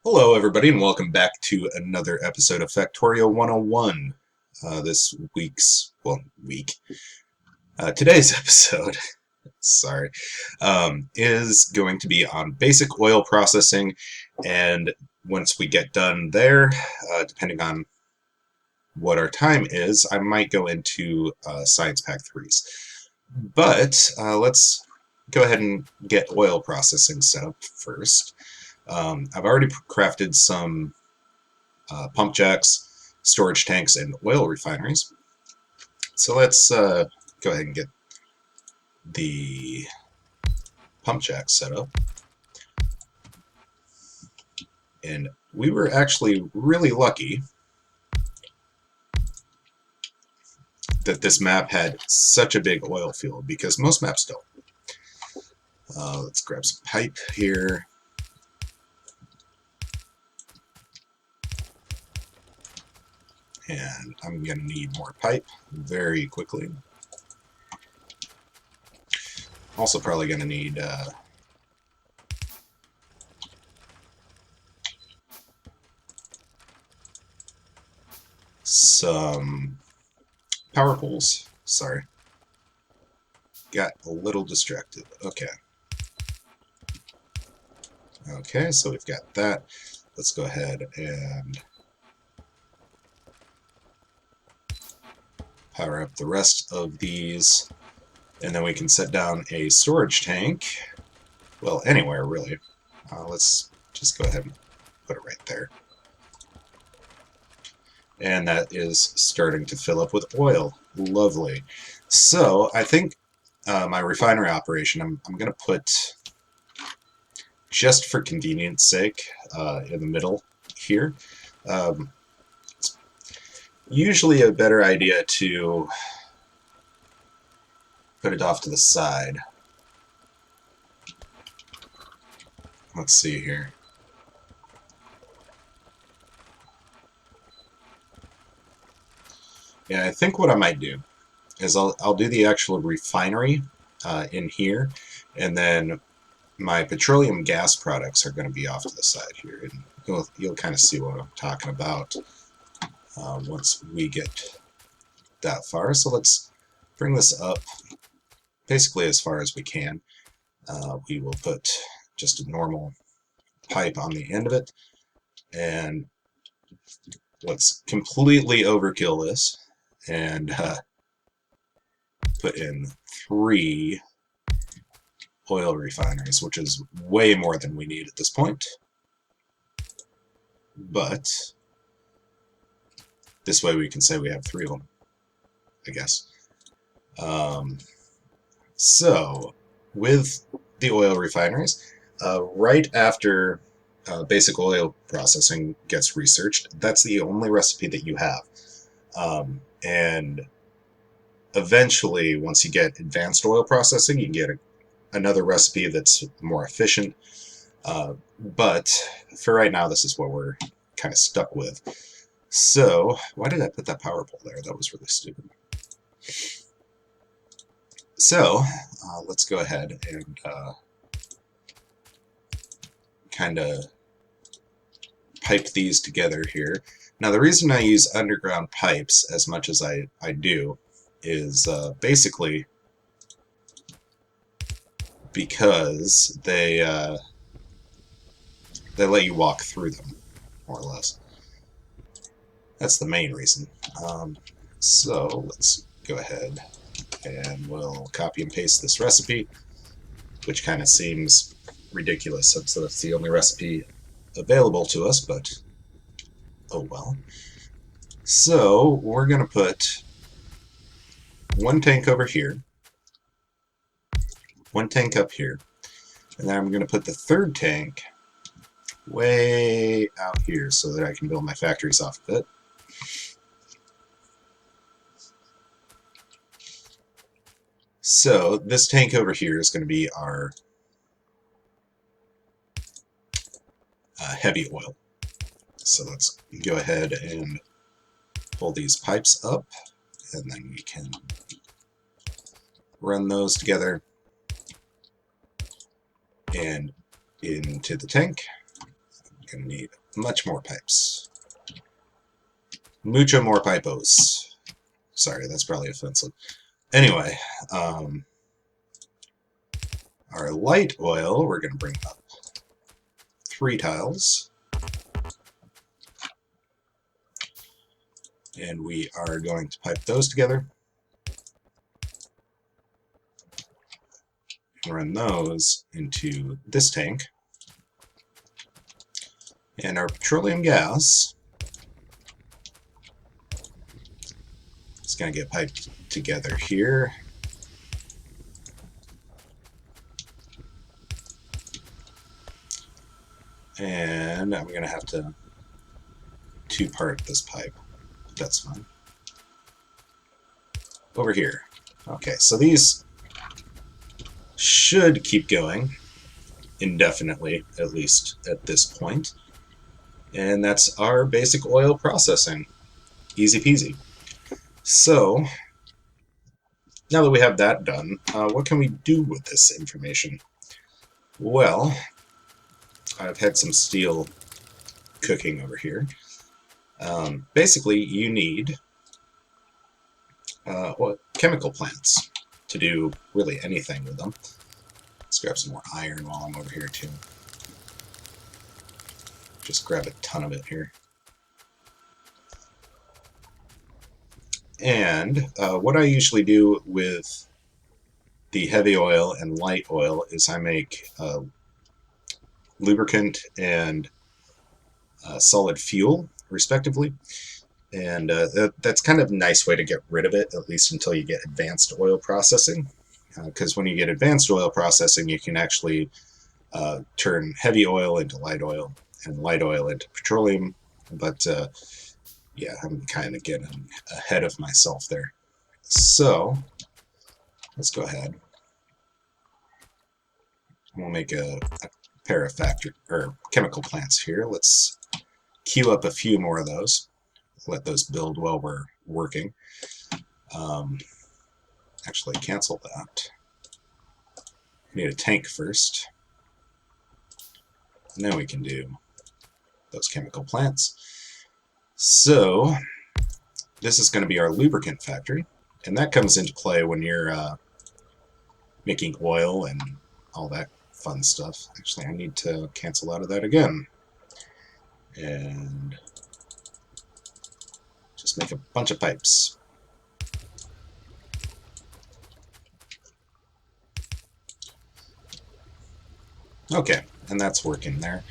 Hello, everybody, and welcome back to another episode of Factorio 101. This today's episode, sorry, is going to be on basic oil processing. And once we get done there, depending on what our time is, I might go into Science Pack 3s. But let's go ahead and get oil processing set up first. I've already crafted some pump jacks, storage tanks, and oil refineries. So let's go ahead and get the pump jack set up. And we were actually really lucky that this map had such a big oil field, because most maps don't. Let's grab some pipe here. And I'm going to need more pipe very quickly. Also probably going to need some power poles. Sorry. Got a little distracted. Okay. Okay, so we've got that. Let's go ahead and power up the rest of these. And then we can set down a storage tank. Well, anywhere, really. Let's just go ahead and put it right there. And that is starting to fill up with oil. Lovely. So, I think my refinery operation, I'm going to put, just for convenience sake, in the middle here. It's usually a better idea to put it off to the side. Let's see here. Yeah, I think what I might do is I'll do the actual refinery in here, and then my petroleum gas products are going to be off to the side here, and you'll kind of see what I'm talking about once we get that far. So let's bring this up basically as far as we can. We will put just a normal pipe on the end of it, and let's completely overkill this and put in 3 oil refineries, which is way more than we need at this point. But this way we can say we have 3 of them, I guess. So, with the oil refineries, right after basic oil processing gets researched, that's the only recipe that you have. And eventually, once you get advanced oil processing, you can get another recipe that's more efficient. But for right now, this is what we're kind of stuck with. So, why did I put that power pole there? That was really stupid. So, let's go ahead and kind of pipe these together here. Now, the reason I use underground pipes as much as I do is basically because they let you walk through them, more or less. That's the main reason. So let's go ahead and we'll copy and paste this recipe, which kind of seems ridiculous since that's the only recipe available to us, but oh well. So we're going to put 1 tank over here, 1 tank up here, and then I'm going to put the 3rd tank way out here so that I can build my factories off of it. So this tank over here is going to be our heavy oil. So let's go ahead and pull these pipes up, and then we can run those together and into the tank. going to need much more pipes. Mucho more pipos. Sorry, that's probably offensive. Anyway, our light oil, we're going to bring up 3 tiles. And we are going to pipe those together. And run those into this tank. And our petroleum gas is going to get piped together here. And I'm going to have to 2-part this pipe. That's fine. Over here. Okay, so these should keep going indefinitely, at least at this point. And that's our basic oil processing. Easy peasy. So, now that we have that done, what can we do with this information? Well, I've had some steel cooking over here. Basically, you need chemical plants to do really anything with them. Let's grab some more iron while I'm over here, too. Just grab a ton of it here. And what I usually do with the heavy oil and light oil is I make lubricant and solid fuel, respectively. And that's kind of a nice way to get rid of it, at least until you get advanced oil processing. Because when you get advanced oil processing, you can actually turn heavy oil into light oil and light oil into petroleum. But yeah, I'm kind of getting ahead of myself there. So let's go ahead. We'll make a pair of chemical plants here. Let's queue up a few more of those. Let those build while we're working. Actually, cancel that. We need a tank first. And then we can do those chemical plants. So, this is going to be our lubricant factory. And that comes into play when you're making oil and all that fun stuff. Actually, I need to cancel out of that again. And just make a bunch of pipes. Okay, and that's working there.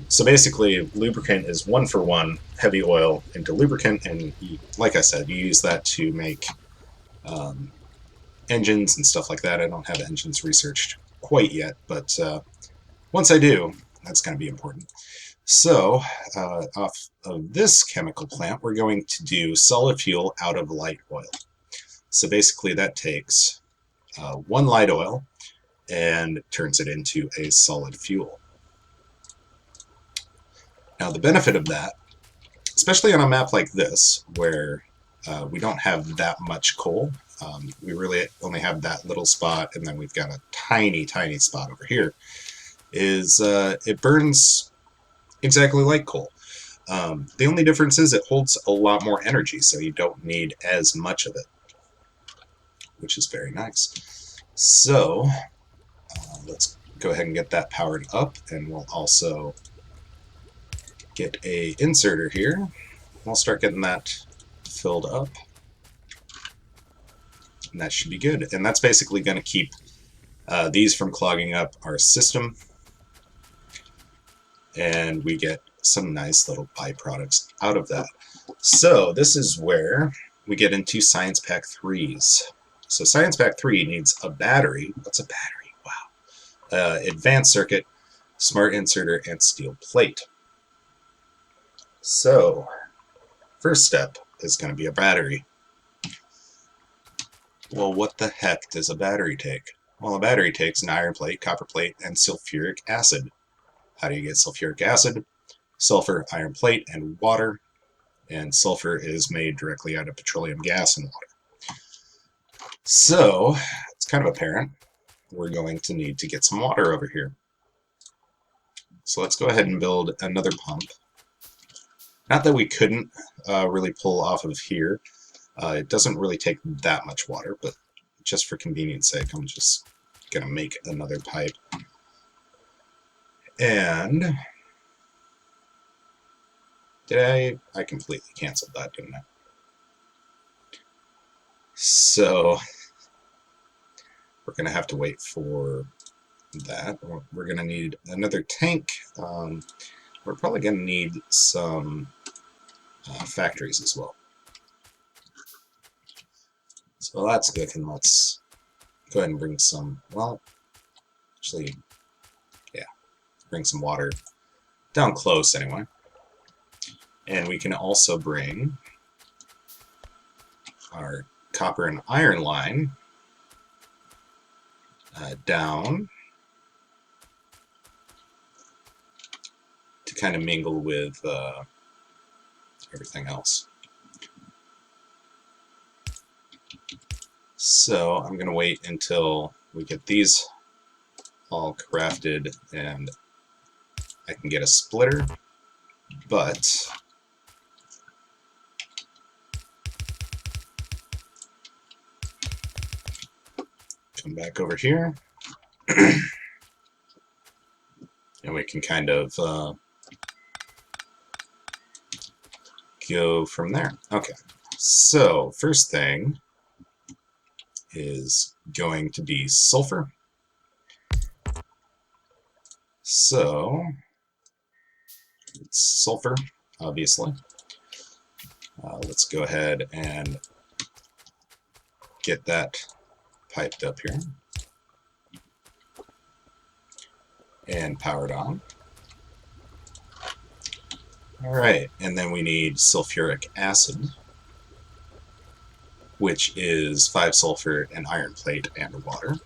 So basically, lubricant is 1-for-1 heavy oil into lubricant, and like I said, you use that to make engines and stuff like that. I don't have engines researched quite yet, but once I do, that's going to be important. So, off of this chemical plant, we're going to do solid fuel out of light oil. So basically, that takes 1 light oil and turns it into a solid fuel. Now, the benefit of that, especially on a map like this, where we don't have that much coal, we really only have that little spot, and then we've got a tiny, tiny spot over here, is it burns exactly like coal. The only difference is it holds a lot more energy, so you don't need as much of it, which is very nice. So, let's go ahead and get that powered up, and we'll also get a inserter here. We'll start getting that filled up. And that should be good. And that's basically going to keep these from clogging up our system. And we get some nice little byproducts out of that. So this is where we get into Science Pack 3s. So Science Pack 3 needs a battery. What's a battery? Wow. Advanced circuit, smart inserter, and steel plate. So, first step is going to be a battery. Well, what the heck does a battery take? Well, a battery takes an iron plate, copper plate, and sulfuric acid. How do you get sulfuric acid? Sulfur, iron plate, and water. And sulfur is made directly out of petroleum gas and water. So, it's kind of apparent we're going to need to get some water over here. So let's go ahead and build another pump. Not that we couldn't really pull off of here. It doesn't really take that much water, but just for convenience sake, I'm just going to make another pipe. And I completely canceled that, didn't I? So we're going to have to wait for that. We're going to need another tank. We're probably going to need some factories as well. So that's good, and let's go ahead and bring some, well, actually, yeah, bring some water down close anyway. And we can also bring our copper and iron line down to kind of mingle with everything else. So I'm going to wait until we get these all crafted and I can get a splitter, but come back over here and we can kind of go from there. Okay, so first thing is going to be sulfur. So it's sulfur, obviously. Let's go ahead and get that piped up here and powered on. Alright, and then we need sulfuric acid, which is 5 sulfur and iron plate and water.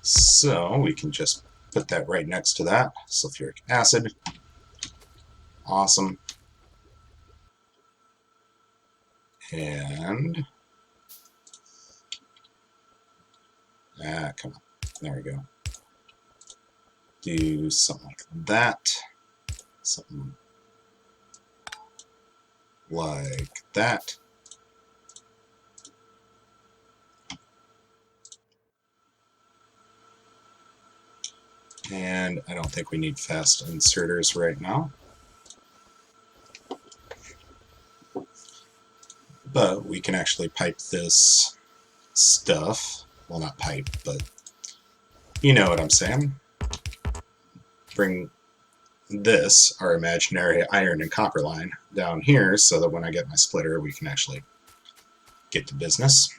So we can just put that right next to that, sulfuric acid. Awesome. And come on, there we go. Do something like that, something like that. And I don't think we need fast inserters right now. But we can actually pipe this stuff. Well, not pipe, but you know what I'm saying. Bring this, our imaginary iron and copper line, down here so that when I get my splitter, we can actually get to business.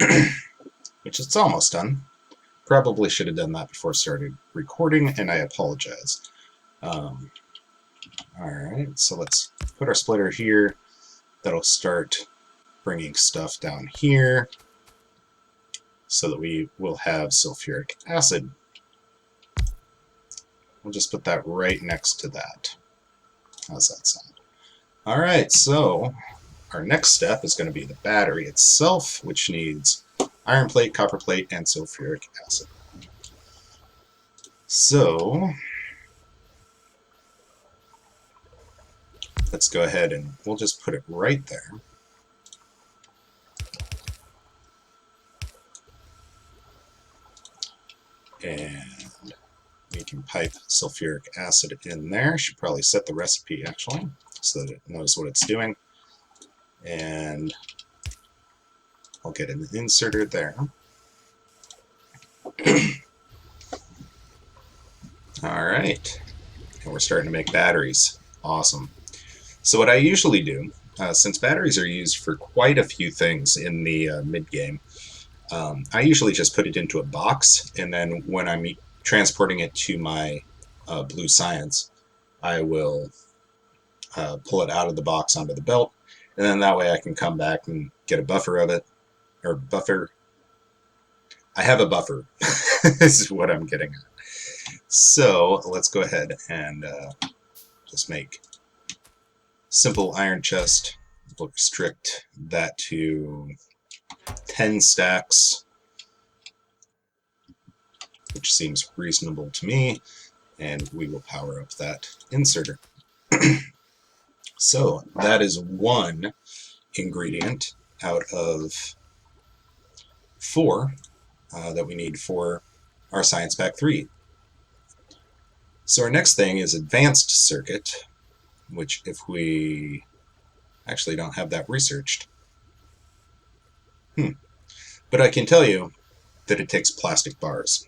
Which it's almost done. Probably should have done that before I started recording, and I apologize. Alright, so let's put our splitter here. That'll start bringing stuff down here so that we will have sulfuric acid. We'll just put that right next to that. How's that sound? Alright, so our next step is going to be the battery itself, which needs iron plate, copper plate, and sulfuric acid. So let's go ahead and we'll just put it right there. And we can pipe sulfuric acid in there. Should probably set the recipe actually so that it knows what it's doing. And I'll get an inserter there. Alright, and we're starting to make batteries. Awesome. So what I usually do, since batteries are used for quite a few things in the mid-game, I usually just put it into a box, and then when I'm transporting it to my Blue Science, I will pull it out of the box onto the belt, and then that way I can come back and get a buffer of it, or buffer. I have a buffer, this is what I'm getting at. So let's go ahead and just make simple iron chest. We'll restrict that to 10 stacks. which seems reasonable to me, and we will power up that inserter. So that is one ingredient out of 4 that we need for our Science Pack 3. So our next thing is advanced circuit, which if we actually don't have that researched. But I can tell you that it takes plastic bars.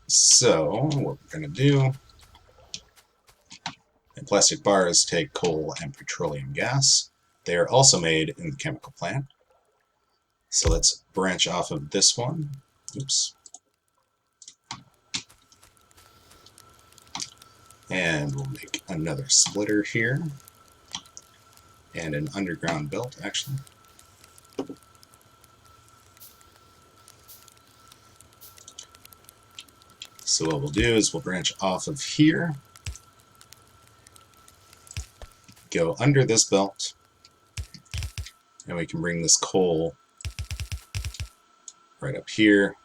So what we're going to do, and plastic bars take coal and petroleum gas. They are also made in the chemical plant. So let's branch off of this one. Oops. And we'll make another splitter here. And an underground belt, actually. So what we'll do is we'll branch off of here, go under this belt, and we can bring this coal right up here.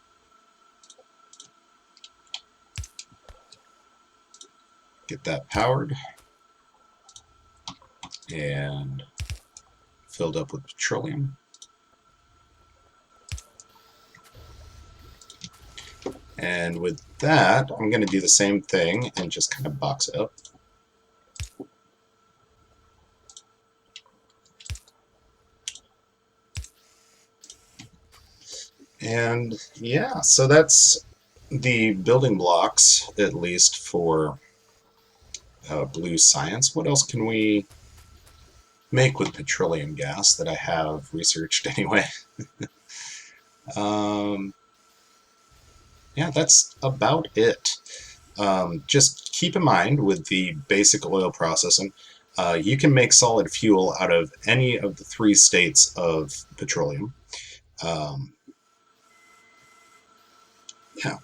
Get that powered and filled up with petroleum. And with that, I'm going to do the same thing and just kind of box it up. And yeah, so that's the building blocks, at least for blue science. What else can we make with petroleum gas that I have researched anyway? Yeah, that's about it. Just keep in mind with the basic oil processing, you can make solid fuel out of any of the 3 states of petroleum. Yeah.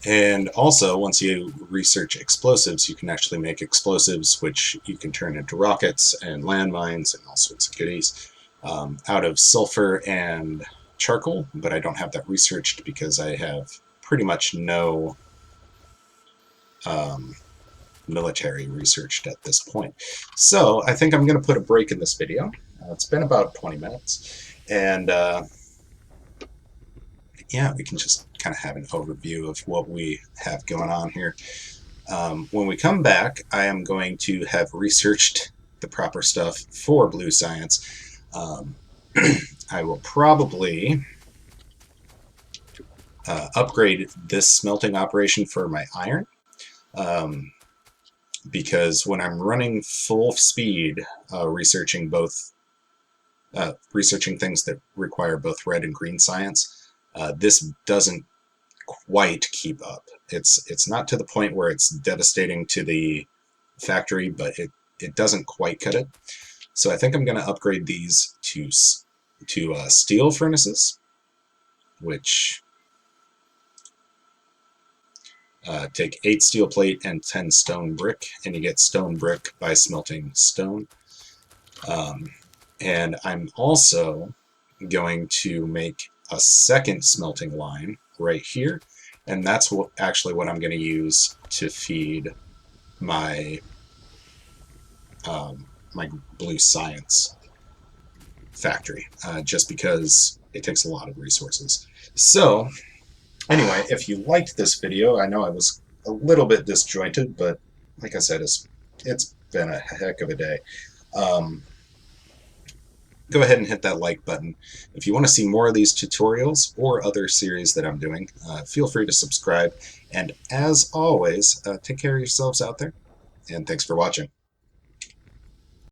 And also, once you research explosives, you can actually make explosives which you can turn into rockets and landmines and all sorts of goodies out of sulfur and charcoal, but I don't have that researched because I have pretty much no military researched at this point. So I think I'm going to put a break in this video. It's been about 20 minutes, and yeah, we can just kind of have an overview of what we have going on here. When we come back, I am going to have researched the proper stuff for blue science. I will probably upgrade this smelting operation for my iron, because when I'm running full speed researching things that require both red and green science, this doesn't quite keep up. It's not to the point where it's devastating to the factory, but it doesn't quite cut it. So I think I'm going to upgrade these to steel furnaces, which take 8 steel plate and 10 stone brick, and you get stone brick by smelting stone. And I'm also going to make a second smelting line right here, and that's what I'm going to use to feed my my blue science factory, just because it takes a lot of resources. So anyway, if you liked this video, I know I was a little bit disjointed, but like I said, it's been a heck of a day. Go ahead and hit that like button. If you want to see more of these tutorials or other series that I'm doing, feel free to subscribe. And as always, take care of yourselves out there, and thanks for watching.